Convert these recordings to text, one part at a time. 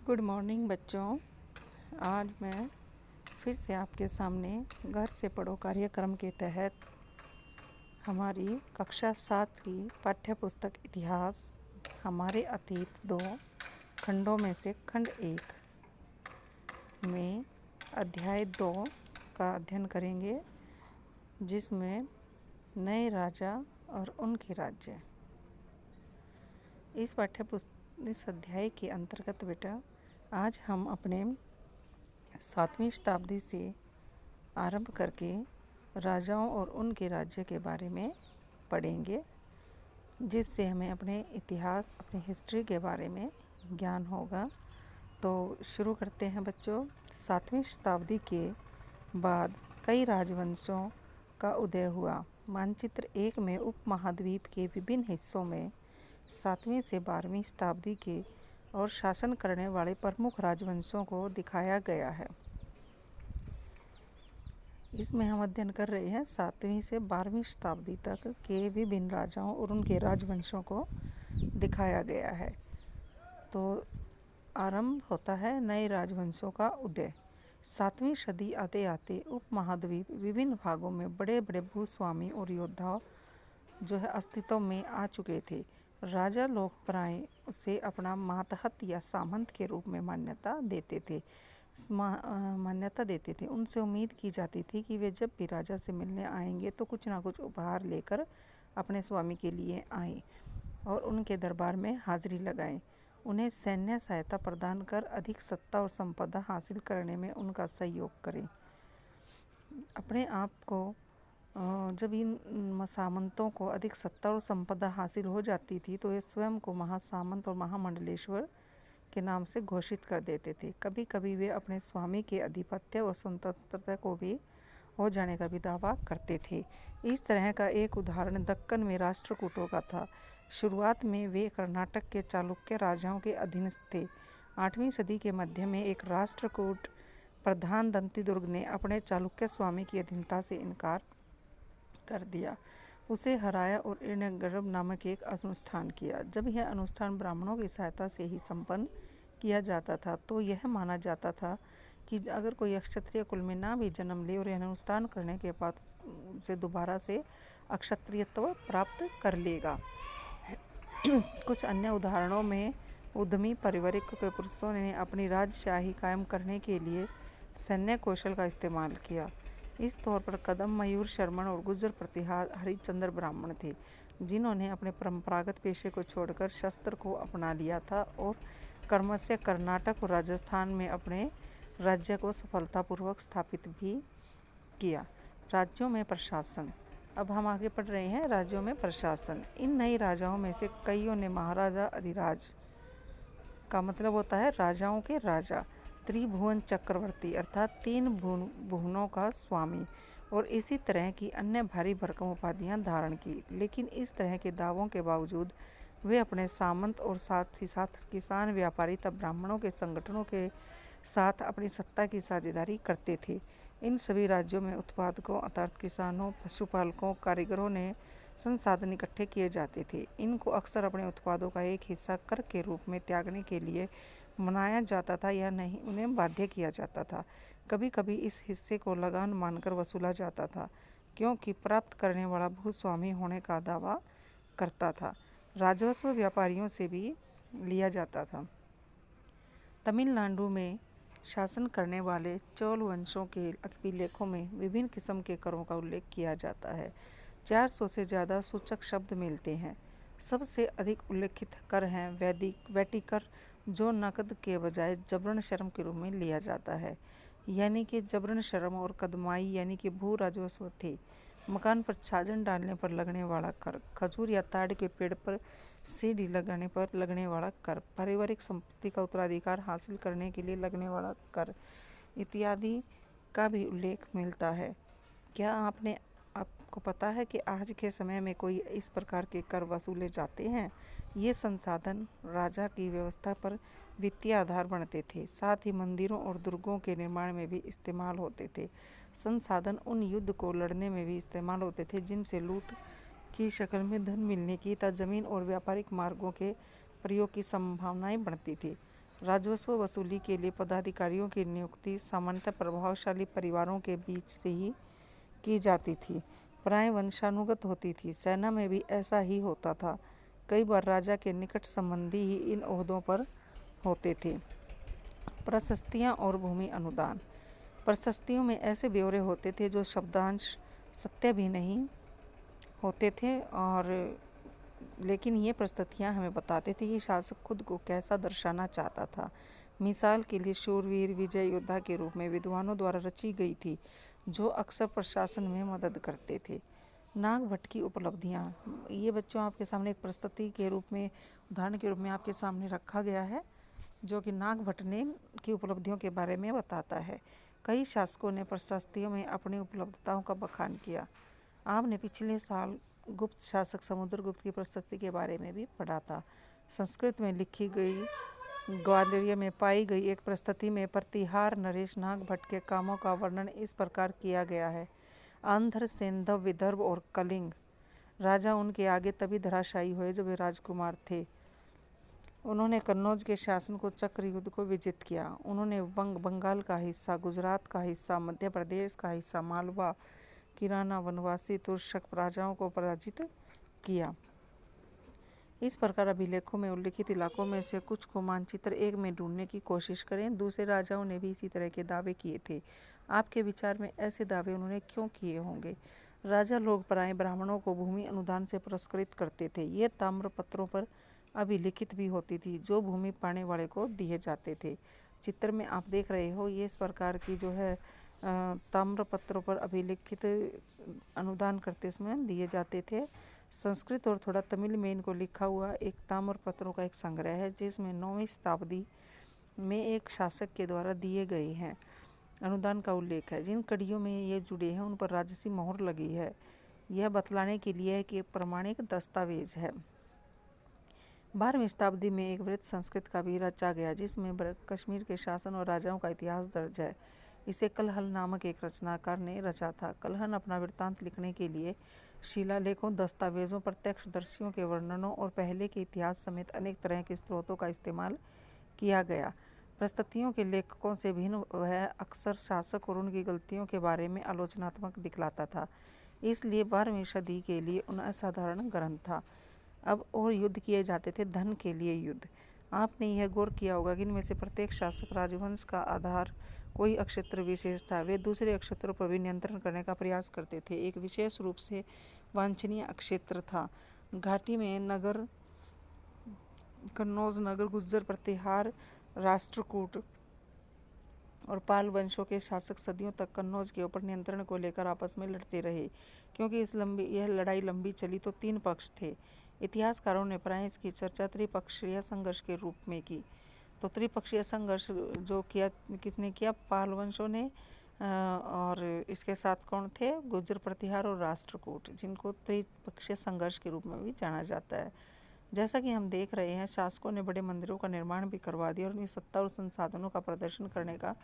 Good morning बच्चों। आज मैं फिर से आपके सामने घर से पढ़ो कार्यक्रम के तहत हमारी कक्षा 7 की पाठ्य पुस्तक इतिहास हमारे अतीत 2 खंडों में से खंड 1 में अध्याय 2 का अध्ययन करेंगे, जिसमें नए राजा और उनके राज्य। इस अध्याय के अंतर्गत बेटा आज हम अपने 7वीं शताब्दी से आरंभ करके राजाओं और उनके राज्य के बारे में पढ़ेंगे, जिससे हमें अपने इतिहास, अपनी हिस्ट्री के बारे में ज्ञान होगा। तो शुरू करते हैं बच्चों। 7वीं शताब्दी के बाद कई राजवंशों का उदय हुआ। मानचित्र 1 में उपमहाद्वीप के विभिन्न हिस्सों में 7वीं से 12वीं शताब्दी के और शासन करने वाले प्रमुख राजवंशों को दिखाया गया है। इसमें हम अध्ययन कर रहे हैं 7वीं से 12वीं शताब्दी तक के विभिन्न राजाओं और उनके राजवंशों को दिखाया गया है। तो आरंभ होता है नए राजवंशों का उदय। 7वीं सदी आते आते उपमहाद्वीप विभिन्न भागों में बड़े बड़े भूस्वामी और योद्धा जो है अस्तित्व में आ चुके थे। राजा लोग प्राय उसे अपना मातहत या सामंत के रूप में मान्यता देते थे। उनसे उम्मीद की जाती थी कि वे जब भी राजा से मिलने आएंगे तो कुछ ना कुछ उपहार लेकर अपने स्वामी के लिए आएं और उनके दरबार में हाजिरी लगाएं। उन्हें सैन्य सहायता प्रदान कर अधिक सत्ता और संपदा हासिल करने में उनका सहयोग करें। अपने आप को जब इन सामंतों को अधिक सत्ता और संपदा हासिल हो जाती थी तो वे स्वयं को महासामंत और महामंडलेश्वर के नाम से घोषित कर देते थे। कभी कभी वे अपने स्वामी के आधिपत्य और स्वतंत्रता को भी हो जाने का भी दावा करते थे। इस तरह का एक उदाहरण दक्कन में राष्ट्रकूटों का था। शुरुआत में वे कर्नाटक के चालुक्य राजाओं के अधीनस्थ थे। 8वीं सदी के मध्य में एक राष्ट्रकूट प्रधान दंतिदुर्ग ने अपने चालुक्य स्वामी की अधीनता से इनकार कर दिया। उसे हराया और इर्णगर्भ नामक एक अनुष्ठान किया। जब यह अनुष्ठान ब्राह्मणों की सहायता से ही संपन्न किया जाता था तो यह माना जाता था कि अगर कोई क्षत्रिय कुल में ना भी जन्म ले और यह अनुष्ठान करने के बाद उसे दोबारा से अक्षत्रियत्व प्राप्त कर लेगा। कुछ अन्य उदाहरणों में उद्यमी परिवारिक के पुरुषों ने अपनी राजशाही कायम करने के लिए सैन्य कौशल का इस्तेमाल किया। इस तौर पर कदम, मयूर शर्मण और गुर्जर प्रतिहार हरिश्चंद्र ब्राह्मण थे, जिन्होंने अपने परंपरागत पेशे को छोड़कर शस्त्र को अपना लिया था और क्रमशः कर्नाटक और राजस्थान में अपने राज्य को सफलतापूर्वक स्थापित भी किया। राज्यों में प्रशासन। अब हम आगे पढ़ रहे हैं राज्यों में प्रशासन। इन नए राजाओं में से कईयों ने महाराजा अधिराज का मतलब होता है राजाओं के राजा, त्रिभुवन चक्रवर्ती अर्थात 3 भुवनों का स्वामी और इसी तरह की अन्य भारी भरकम उपाधियां धारण की। लेकिन इस तरह के दावों के बावजूद वे अपने सामंत और साथ ही साथ किसान, व्यापारी तथा ब्राह्मणों के संगठनों के साथ अपनी सत्ता की साझेदारी करते थे। इन सभी राज्यों में उत्पादकों अर्थात किसानों, पशुपालकों, कारीगरों ने संसाधन इकट्ठे किए जाते थे। इनको अक्सर अपने उत्पादों का एक हिस्सा कर के रूप में त्यागने के लिए मनाया जाता था या नहीं उन्हें बाध्य किया जाता था। कभी कभी इस हिस्से को लगान मानकर वसूला जाता था, क्योंकि प्राप्त करने वाला भूस्वामी होने का दावा करता था। राजस्व व्यापारियों से भी लिया जाता था। तमिलनाडु में शासन करने वाले चोल वंशों के अभिलेखों में विभिन्न किस्म के करों का उल्लेख किया जाता है। 400 से ज़्यादा सूचक शब्द मिलते हैं। सबसे अधिक उल्लेखित कर हैं वैटिकर, जो नकद के बजाय जबरन शर्म के रूप में लिया जाता है, यानी कि जबरन शर्म, और कदमाई यानी कि भू राजस्व थे। मकान पर छाजन डालने पर लगने वाला कर, खजूर या ताड़ के पेड़ पर सीढ़ी लगाने पर लगने वाला कर, पारिवारिक संपत्ति का उत्तराधिकार हासिल करने के लिए लगने वाला कर इत्यादि का भी उल्लेख मिलता है। क्या आपको पता है कि आज के समय में कोई इस प्रकार के कर वसूले जाते हैं? ये संसाधन राजा की व्यवस्था पर वित्तीय आधार बनते थे, साथ ही मंदिरों और दुर्गों के निर्माण में भी इस्तेमाल होते थे। संसाधन उन युद्ध को लड़ने में भी इस्तेमाल होते थे जिनसे लूट की शक्ल में धन मिलने की तथा जमीन और व्यापारिक मार्गों के प्रयोग की संभावनाएं बढ़ती थी। राजस्व वसूली के लिए पदाधिकारियों की नियुक्ति सामान्यतः प्रभावशाली परिवारों के बीच से ही की जाती थी, प्राय वंशानुगत होती थी। सेना में भी ऐसा ही होता था। कई बार राजा के निकट संबंधी ही इन ओहदों पर होते थे। प्रशस्तियाँ और भूमि अनुदान। प्रशस्तियों में ऐसे ब्यौरे होते थे जो शब्दांश सत्य भी नहीं होते थे, और लेकिन ये प्रस्तुतियाँ हमें बताते थे कि शासक खुद को कैसा दर्शाना चाहता था। मिसाल के लिए शूरवीर विजय योद्धा के रूप में विद्वानों द्वारा रची गई थी, जो अक्सर प्रशासन में मदद करते थे। नागभट्ट की उपलब्धियाँ, ये बच्चों आपके सामने एक प्रस्तुति के रूप में, उदाहरण के रूप में आपके सामने रखा गया है, जो कि नागभट्ट ने की उपलब्धियों के बारे में बताता है। कई शासकों ने प्रशस्तियों में अपनी उपलब्धताओं का बखान किया। आपने पिछले साल गुप्त शासक समुद्रगुप्त की प्रशस्ति के बारे में भी पढ़ा था। संस्कृत में लिखी गई ग्वालियर में पाई गई एक प्रस्तुति में प्रतिहार नरेश नागभट्ट के कामों का वर्णन इस प्रकार किया गया है। आंध्र, सेंधव, विदर्भ और कलिंग राजा उनके आगे तभी धराशायी हुए जब वे राजकुमार थे। उन्होंने कन्नौज के शासन को चक्र युद्ध को विजित किया। उन्होंने बंगाल का हिस्सा, गुजरात का हिस्सा, मध्य प्रदेश का हिस्सा, मालवा, किराना, वनवासी, तुर्शक राजाओं को पराजित किया। इस प्रकार अभिलेखों में उल्लिखित इलाकों में से कुछ को मानचित्र 1 में ढूंढने की कोशिश करें। दूसरे राजाओं ने भी इसी तरह के दावे किए थे। आपके विचार में ऐसे दावे उन्होंने क्यों किए होंगे? राजा लोग प्राय ब्राह्मणों को भूमि अनुदान से पुरस्कृत करते थे। ये ताम्र पत्रों पर अभिलिखित भी होती थी, जो भूमि पाने वाले को दिए जाते थे। चित्र में आप देख रहे हो, ये इस प्रकार की जो है ताम्र पत्रों पर अभिलिखित अनुदान करते समय दिए जाते थे। संस्कृत और थोड़ा तमिल में इनको लिखा हुआ एक ताम्र पत्रों का एक संग्रह है, जिसमें 9वीं शताब्दी में एक शासक के द्वारा दिए गए हैं अनुदान का उल्लेख है। जिन कड़ियों में ये जुड़े हैं उन पर राजसी मोहर लगी है। यह बतलाने के लिए है कि प्रमाणिक दस्तावेज है। 12वीं शताब्दी में एक वृत्त संस्कृत का भी रचा गया, जिसमें कश्मीर के शासन और राजाओं का इतिहास दर्ज है। इसे कलहल नामक एक रचनाकार ने रचा था। कलहन अपना वृत्तांत लिखने के लिए शिलालेखों, दस्तावेजों, प्रत्यक्षदर्शियों के वर्णनों और पहले के इतिहास समेत अनेक तरह के स्रोतों का इस्तेमाल किया गया। प्रस्तुतियों के लेखकों से भिन्न वह अक्सर शासक और उनकी गलतियों के बारे में आलोचनात्मक दिखलाता था, इसलिए 12वीं सदी के लिए उन असाधारण ग्रंथ था। अब और युद्ध किए जाते थे, धन के लिए युद्ध। आपने यह गौर किया होगा कि इनमें से प्रत्येक शासक राजवंश का आधार कोई अक्षेत्र विशेष था। वे दूसरे अक्षेत्रों पर भी नियंत्रण करने का प्रयास करते थे। एक विशेष रूप से वांछनीय अक्षेत्र था घाटी में नगर, कन्नौज नगर, गुज्जर, प्रतिहार, राष्ट्रकूट और पाल वंशों के शासक सदियों तक कन्नौज के ऊपर नियंत्रण को लेकर आपस में लड़ते रहे। क्योंकि यह लड़ाई लंबी चली तो 3 पक्ष थे। इतिहासकारों ने प्राय इसकी चर्चा त्रिपक्षीय संघर्ष के रूप में की। तो त्रिपक्षीय संघर्ष जो किया, किसने किया? पाल वंशों ने, और इसके साथ कौन थे? गुर्जर, प्रतिहार और राष्ट्रकूट, जिनको त्रिपक्षीय संघर्ष के रूप में भी जाना जाता है। जैसा कि हम देख रहे हैं, शासकों ने बड़े मंदिरों का निर्माण भी करवा दिया और उनकी सत्ता और संसाधनों का प्रदर्शन करने का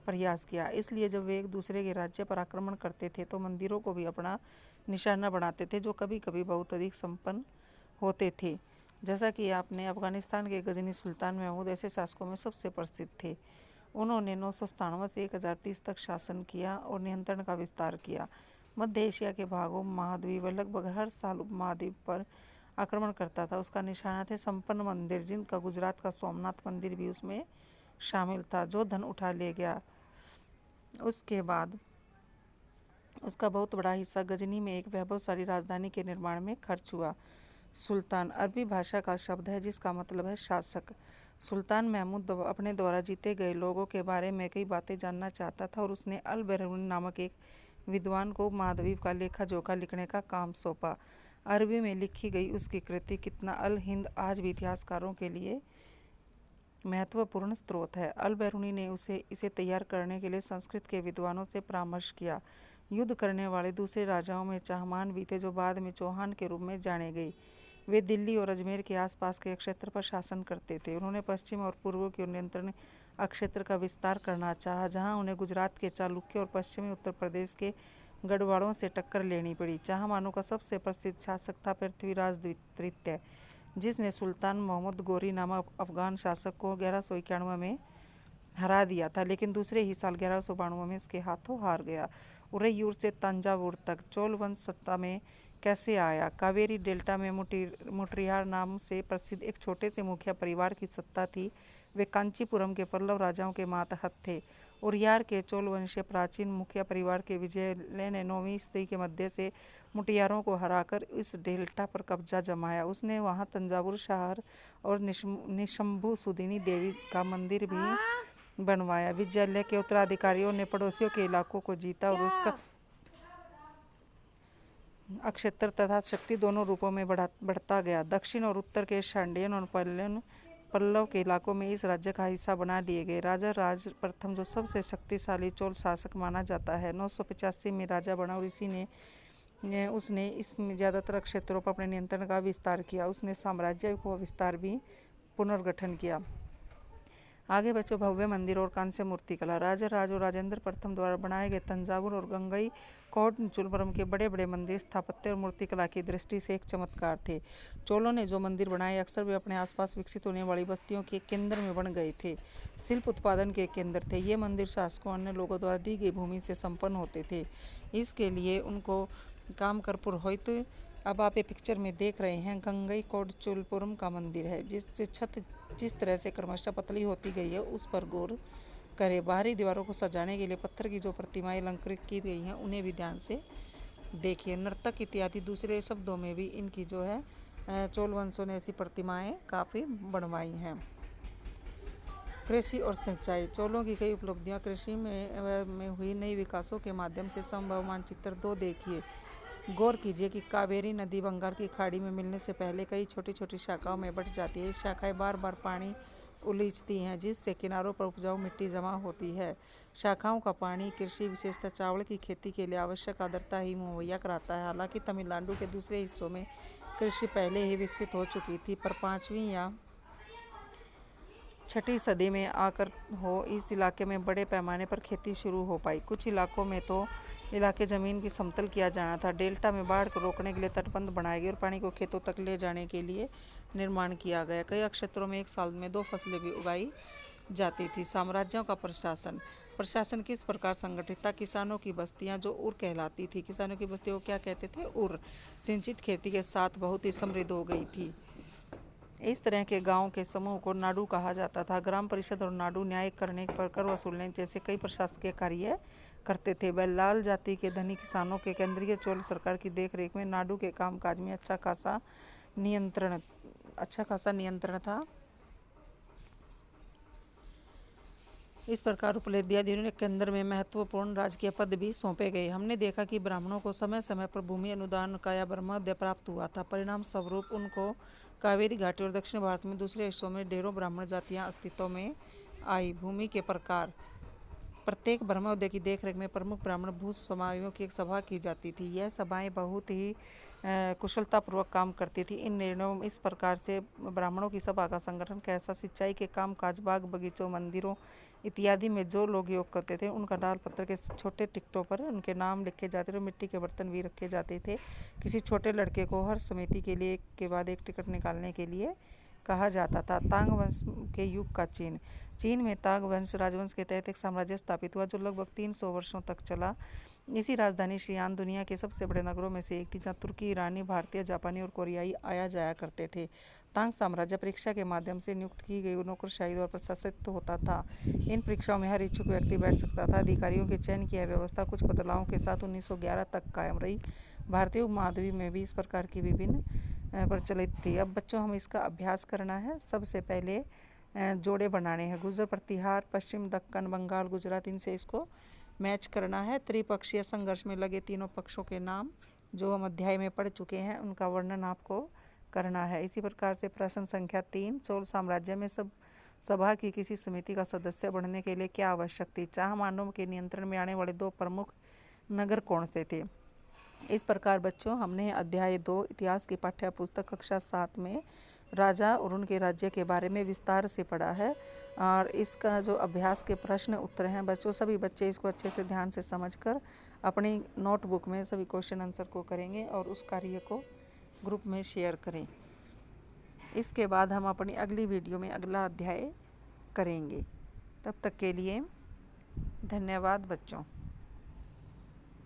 प्रयास किया। इसलिए जब वे एक दूसरे के राज्य पर आक्रमण करते थे तो मंदिरों को भी अपना निशाना बनाते थे, जो कभी कभी बहुत अधिक संपन्न होते थे। जैसा कि आपने अफगानिस्तान के गजनी सुल्तान महमूद ऐसे शासकों में सबसे प्रसिद्ध थे। उन्होंने 997 से 1030 तक शासन किया और नियंत्रण का विस्तार किया। मध्य एशिया के भागों, महाद्वीप, लगभग हर साल उपमहाद्वीप पर आक्रमण करता था। उसका निशाना थे संपन्न मंदिर, जिनका गुजरात का सोमनाथ मंदिर भी उसमें शामिल था, जो धन उठा ले गया। उसके बाद उसका बहुत बड़ा हिस्सा गजनी में एक वैभवशाली राजधानी के निर्माण में खर्च हुआ। सुल्तान अरबी भाषा का शब्द है जिसका मतलब है शासक। सुल्तान महमूद अपने द्वारा जीते गए लोगों के बारे में कई बातें जानना चाहता था और उसने अल बैरूनी नामक एक विद्वान को महाद्वीप का लेखा जोखा लिखने का काम सौंपा। अरबी में लिखी गई उसकी कृति कितना अल हिंद आज भी इतिहासकारों के लिए महत्वपूर्ण स्रोत है। अल बैरूनी ने इसे तैयार करने के लिए संस्कृत के विद्वानों से परामर्श किया। युद्ध करने वाले दूसरे राजाओं में चाहमान भी थे, जो बाद में चौहान के रूप में जाने गए। वे दिल्ली और अजमेर के आसपास के क्षेत्र पर शासन करते थे। उन्होंने पश्चिम और पूर्व की ओर नियंत्रण क्षेत्र का विस्तार करना चाहा, जहां उन्हें गुजरात के चालुक्य और पश्चिमी उत्तर प्रदेश के गढ़वालों से टक्कर लेनी पड़ी। चाहमानों का सबसे प्रसिद्ध शासक था पृथ्वीराज तृतीय, जिसने सुल्तान मोहम्मद गोरी नामक अफगान शासक को 1191 में हरा दिया था, लेकिन दूसरे ही साल 1192 में उसके हाथों हार गया। उरैयूर से तंजावुर तक चोल वंश सत्ता में कैसे आया? कावेरी डेल्टा में मुट्रियार नाम से प्रसिद्ध एक छोटे से मुखिया परिवार की सत्ता थी। वे कांचीपुरम के पल्लव राजाओं के मातहत थे। उरियार के चोल वंशीय प्राचीन मुखिया परिवार के विजय ने 9वीं सदी के मध्य से मुटियारों को हराकर इस डेल्टा पर कब्जा जमाया। उसने वहां तंजावुर शहर और निशंभु सुदिनी देवी का मंदिर भी बनवाया। विजय के उत्तराधिकारियों ने पड़ोसियों के इलाकों को जीता और उसका अक्षेत्र तथा शक्ति दोनों रूपों में बढ़ता गया। दक्षिण और उत्तर के शांडियन और पल्लव के इलाकों में इस राज्य का हिस्सा बना लिए गए। राजा राज प्रथम, जो सबसे शक्तिशाली चोल शासक माना जाता है, 985 में राजा बना और उसने इसमें ज़्यादातर क्षेत्रों पर अपने नियंत्रण का विस्तार किया। उसने साम्राज्य को विस्तार भी पुनर्गठन किया। आगे बच्चों, भव्य मंदिर और कांस्य मूर्ति कला। राजा राज और राजेंद्र प्रथम द्वारा बनाए गए तंजावुर और गंगई कोंडचुलपुरम के बड़े बड़े मंदिर स्थापत्य और मूर्ति कला की दृष्टि से एक चमत्कार थे। चोलों ने जो मंदिर बनाए, अक्सर वे अपने आसपास विकसित होने वाली बस्तियों के केंद्र में बन गए थे, शिल्प उत्पादन के केंद्र थे। ये मंदिर शासकों अन्य लोगों द्वारा दी गई भूमि से संपन्न होते थे। इसके लिए उनको काम कर पुरोहित, अब आप ये पिक्चर में देख रहे हैं, गंगई कोंडचुलपुरम का मंदिर है। छत जिस तरह से क्रमशः पतली होती गई है, उस पर गौर करें। बाहरी दीवारों को सजाने के लिए पत्थर की जो प्रतिमाएं अलंकृत की गई हैं, उन्हें भी ध्यान से देखिए। नर्तक इत्यादि, दूसरे शब्दों में भी इनकी जो है चोल वंशों ने ऐसी प्रतिमाएं काफ़ी बनवाई हैं। कृषि और सिंचाई। चोलों की कई उपलब्धियां कृषि में हुई नई विकासों के माध्यम से संभव। मानचित्र 2 देखिए। गौर कीजिए कि कावेरी नदी बंगाल की खाड़ी में मिलने से पहले कई छोटी छोटी शाखाओं में बंट जाती है। शाखाएं बार बार पानी उलीचती हैं, जिससे किनारों पर उपजाऊ मिट्टी जमा होती है। शाखाओं का पानी कृषि, विशेषतः चावल की खेती के लिए आवश्यक आर्द्रता ही मुहैया कराता है। हालांकि तमिलनाडु के दूसरे हिस्सों में कृषि पहले ही विकसित हो चुकी थी, पर 5वीं या 6ठी सदी में आकर इस इलाके में बड़े पैमाने पर खेती शुरू हो पाई। कुछ इलाकों में तो इलाके ज़मीन की समतल किया जाना था। डेल्टा में बाढ़ को रोकने के लिए तटबंध बनाए गए और पानी को खेतों तक ले जाने के लिए निर्माण किया गया। कई क्षेत्रों में एक साल में 2 फसलें भी उगाई जाती थी। साम्राज्यों का प्रशासन किस प्रकार संगठित था? किसानों की बस्तियां, जो उर कहलाती थी, किसानों की बस्तियों को क्या कहते थे? उर, सिंचित खेती के साथ बहुत ही समृद्ध हो गई थी। इस तरह के गांवों के समूह को नाडु कहा जाता था। ग्राम परिषद और नाडु न्याय करने पर कर वसूलने जैसे कई प्रशासकीय कार्य करते थे। बल्लाल जाति के धनी किसानों के केंद्रीय चोल सरकार की देखरेख में नाडु के कामकाज में अच्छा खासा नियंत्रण था। इस प्रकार उपलब्धियां ने केंद्र में महत्वपूर्ण राजकीय पद भी सौंपे गए। हमने देखा कि ब्राह्मणों को समय समय पर भूमि अनुदान का या ब्रह्मोदय प्राप्त हुआ था। परिणाम स्वरूप उनको कावेरी घाटी और दक्षिण भारत में दूसरे हिस्सों में ढेरों ब्राह्मण जातियां अस्तित्व में आई। भूमि के प्रकार। प्रत्येक ब्रह्मोदय की देखरेख में प्रमुख ब्राह्मण भूस्वामियों की एक सभा की जाती थी। यह सभाएं बहुत ही कुशलतापूर्वक काम करती थी। इन निर्णयों इस प्रकार से ब्राह्मणों की सभा का संगठन कैसा? सिंचाई के काम काज, बाग बगीचों, मंदिरों इत्यादि में जो लोग योग करते थे, उनका डाल पत्थर के छोटे टिकटों पर उनके नाम लिखे जाते थे। मिट्टी के बर्तन भी रखे जाते थे। किसी छोटे लड़के को हर समिति के लिए एक के बाद एक टिकट निकालने के लिए कहा जाता था। तांग वंश के युग का चीन में तांग वंश राजवंश के तहत एक साम्राज्य स्थापित हुआ, जो लगभग 300 वर्षों तक चला। इसी राजधानी शियान दुनिया के सबसे बड़े नगरों में से एक थी, जहाँ तुर्की, ईरानी, भारतीय, जापानी और कोरियाई आया जाया करते थे। तांग साम्राज्य परीक्षा के माध्यम से नियुक्त की गई नौकरशाही द्वारा प्रशासित होता था। इन परीक्षाओं में हर इच्छुक व्यक्ति बैठ सकता था। अधिकारियों के चयन की यह व्यवस्था कुछ बदलावों के साथ 1911 तक कायम रही। भारतीय उपमहाद्वीप में भी इस प्रकार की विभिन्न प्रचलित थी। अब बच्चों, हम इसका अभ्यास करना है। सबसे पहले जोड़े बनाने हैं। गुर्जर प्रतिहार, पश्चिम दक्कन, बंगाल, गुजरात, इनसे इसको मैच करना है। त्रिपक्षीय संघर्ष में लगे तीनों पक्षों के नाम जो हम अध्याय में पढ़ चुके हैं, उनका वर्णन आपको करना है। इसी प्रकार से प्रश्न संख्या 3, चोल साम्राज्य में सभा की किसी समिति का सदस्य बनने के लिए क्या आवश्यक थी? चाह मानव के नियंत्रण में आने वाले 2 प्रमुख नगर कौन से थे? इस प्रकार बच्चों, हमने अध्याय 2 इतिहास की पाठ्य पुस्तक कक्षा 7 में राजा और उनके राज्य के बारे में विस्तार से पढ़ा है। और इसका जो अभ्यास के प्रश्न उत्तर हैं बच्चों, सभी बच्चे इसको अच्छे से ध्यान से समझकर अपनी नोटबुक में सभी क्वेश्चन आंसर को करेंगे और उस कार्य को ग्रुप में शेयर करें। इसके बाद हम अपनी अगली वीडियो में अगला अध्याय करेंगे। तब तक के लिए धन्यवाद बच्चों।